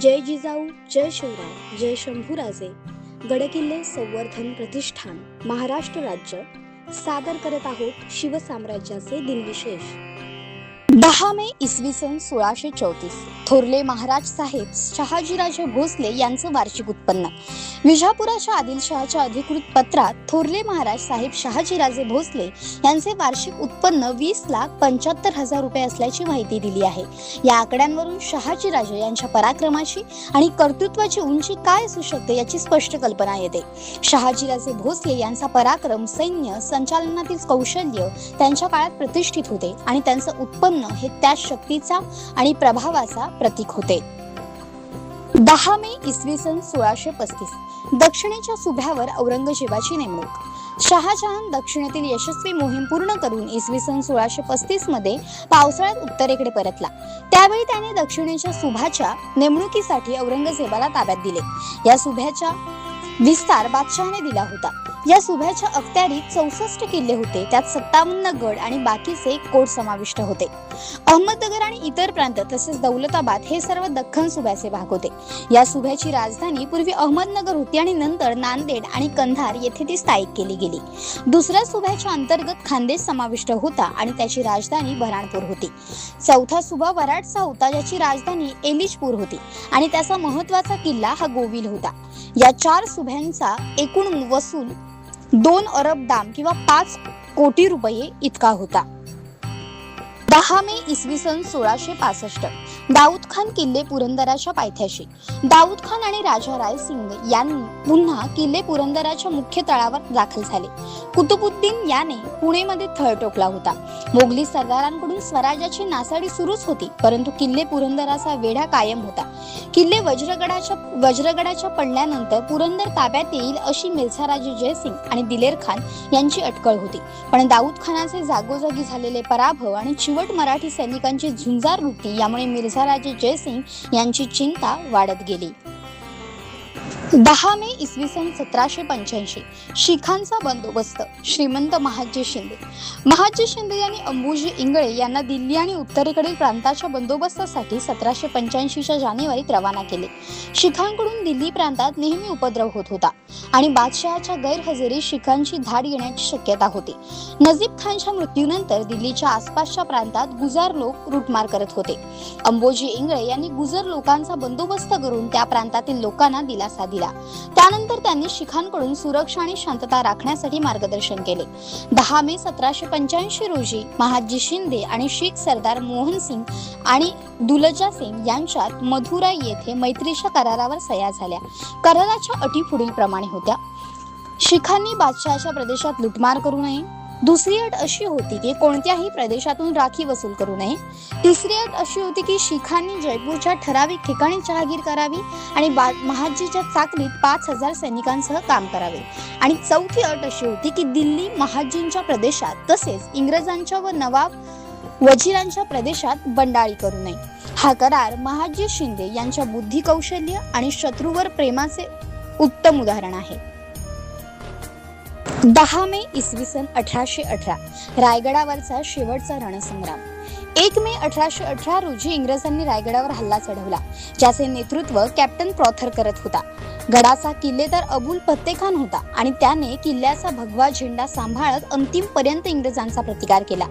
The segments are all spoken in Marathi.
जय जिजाऊ, जय शिवराय, जय शंभूराजे. गडकिल्ले संवर्धन प्रतिष्ठान महाराष्ट्र राज्य सादर करत आहोत शिवसाम्राज्याचे दिनविशेष. 10 मे इसवी सन 1634 थोरले महाराज साहेब शहाजीराजे भोसले यांचं वार्षिक उत्पन्न. विजापुराच्या आदिलशहाच्या अधिकृत पत्रात थोरले महाराज साहेब शहाजीराजे भोसले यांचे वार्षिक उत्पन्न 20,75,000 रुपये असल्याची माहिती दिली आहे. या आकड्यांवरून शहाजीराजे यांच्या पराक्रमाची आणि कर्तृत्वाची उंची काय असू शकते याची स्पष्ट कल्पना येते. शहाजीराजे भोसले यांचा पराक्रम, सैन्य संचालनातील कौशल्य त्यांच्या काळात प्रतिष्ठित होते आणि त्यांचं उत्पन्न हे त्या शक्तीचा आणि प्रभावाचा प्रतीक होते. 10 मे इसवी सन 1635 दक्षिणेच्या सुभ्यावर औरंगजेबाची नेमणूक. शहाजहान दक्षिणेतील यशस्वी मोहीम पूर्ण करून इसवी सन 1635 मध्ये पावसाळ्यात उत्तरेकडे परतला. त्यावेळी त्याने दक्षिणेच्या सुभाच्या नेमणुकीसाठी औरंगजेबाला ताब्यात दिले. या सुभ्याचा विस्तार बादशहाने दिला होता. या सुभ्याच्या अखत्यारीत 64 किल्ले होते. त्यात 57 गड आणि बाकीचे कोट समाविष्ट होते. अहमदनगर आणि इतर प्रांत तसेच दौलताबाद हे सर्व दख्खन सुभ्याचे भाग होते. या सुभ्याची राजधानी पूर्वी अहमदनगर होती आणि नंतर नांदेड आणि कंधार येथे ती स्थायिक केली गेली. दुसऱ्या सुभ्याच्या अंतर्गत खानदेश समाविष्ट होता आणि त्याची राजधानी बऱ्हाणपूर होती. चौथा सुभा वराडचा होता, ज्याची राजधानी एलिचपूर होती आणि त्याचा महत्त्वाचा किल्ला हा गोविल होता. या 4 सुभ्यांचा एकूण वसूल 2 अरब दाम किंवा 5 कोटी रुपये इतका होता. 10 मे इसवी सन 1665 दाऊद खान किल्ले पुरंदराच्या पायथ्याशी. दाऊद खान आणि राजा रायसिंग यांनी पुन्हा किल्ले पुरंदराच्या मुख्य तळावर दाखल झाले. कुतुबुद्दीन याने पुणेमध्ये थळ टोकला होता. मोगली सरदारांकडून स्वराज्याची नासाडी सुरूच होती, परंतु किल्ले पुरंदराचा वेढा कायम होता. किल्ले वज्रगडाच्या पडल्यानंतर पुरंदर ताब्यात येईल अशी मिर्झाराजे जयसिंग आणि दिलेर खान यांची अटकळ होती. पण दाऊद खानाचे जागोजागी झालेले पराभव आणि चिवट मराठी सैनिकांची झुंजार वृत्ती यामुळे मिर्झाराजे जयसिंग यांची चिंता वाढत गेली. 10 मे इसवी सन 1785 शिखांचा बंदोबस्त. श्रीमंत महादजी शिंदे. महादजी शिंदे यांनी अंबुजी इंगळे यांना दिल्ली आणि उत्तरेकडील प्रांताच्या बंदोबस्तासाठी 1785च्या जानेवारीत रवाना केले. शिखांकडून दिल्ली प्रांतात नेहमी उपद्रव होत होता आणि बादशहाच्या गैरहजेरीत शिखांची धाड येण्याची शक्यता होती. नजीब खानच्या मृत्यूनंतर दिल्लीच्या आसपासच्या प्रांतात गुजार लोक लुटमार करत होते. अंबोजी इंगळे यांनी गुजर लोकांचा बंदोबस्त करून त्या प्रांतातील लोकांना दिलासा दिला. त्यानंतर त्यांनी शिखांकडून सुरक्षा आणि शांतता राखण्यासाठी मार्गदर्शन केले. 10 मे 1785 रोजी महादजी शिंदे आणि शीख सरदार मोहन सिंग आणि दुलजा सिंग यांच्यात मथुरा येथे मैत्रीच्या करारावर सह्या झाल्या. कराराच्या अटी पुढील प्रमाणे होत्या. शिखांनी बादशहाच्या प्रदेशात लुटमार करू नये. दुसरी अट अशी होती की कोणत्याही प्रदेशातून राखी वसूल करू नये. तिसरी अट अशी होती की शिखांनी जयपूरच्या ठराविक ठिकाणी चहागीर करावी आणि महादजीच्या चाकरीत 5,000 सैनिकांसह काम करावे. आणि चौथी अट अशी होती की दिल्ली महादजींच्या प्रदेशात तसेच इंग्रजांच्या व नवाब वजीरांच्या प्रदेशात बंडाळी करू नये. हा करार महादजी शिंदे यांच्या बुद्धी कौशल्य आणि शत्रूवर प्रेमाचे उत्तम उदाहरण आहे. 10 मे इसवी सन 1818 रायगडावरचा शेवटचा रणसंग्राम. 1 मे 1818 रोजी इंग्रजांनी रायगडावर हल्ला चढवला, ज्याचे नेतृत्व कॅप्टन प्रॉथर करत होता. गडाचा किल्लेदार अबुल फत्तेखान होता आणि त्याने किल्ल्याचा भगवा झेंडा सांभाळत अंतिमपर्यंत इंग्रजांचा प्रतिकार केला.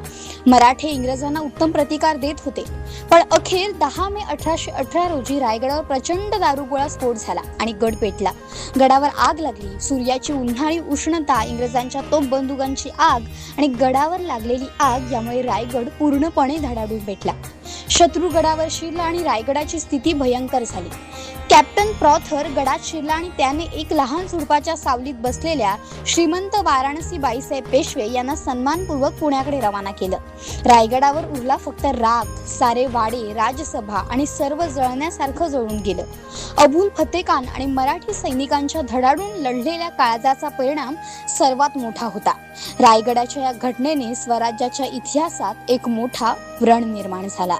मराठे इंग्रजांना उत्तम प्रतिकार देत होते, पण अखेर 10 मे 1818 रोजी रायगडावर प्रचंड दारुगोळा स्फोट झाला आणि गड पेटला. गडावर आग लागली. सूर्याची उन्हाळी उष्णता, इंग्रजांच्या तोफ बंदुकांची आग आणि गडावर लागलेली आग यामुळे रायगड पूर्णपणे धडाडून पेटला. शत्रू गडावर शिरला आणि रायगडाची स्थिती भयंकर झाली. कॅप्टन प्रॉथर गडात शिरला आणि त्याने एक लहान झुडपाच्या सावलीत बसलेल्या श्रीमंत वाराणसी बाईसाहेब पेशवे यांना सन्मानपूर्वक पुण्याकडे रवाना केलं. रायगडावर उरला फक्त राख. सारे वाडे, राजसभा आणि सर्व जळण्यासारखं जळून गेलं. अबुल फतेखान आणि मराठी सैनिकांच्या धडाडून लढलेल्या काळजाचा परिणाम सर्वात मोठा होता. रायगडाच्या या घटनेने स्वराज्याच्या इतिहासात एक मोठा व्रण निर्माण झाला.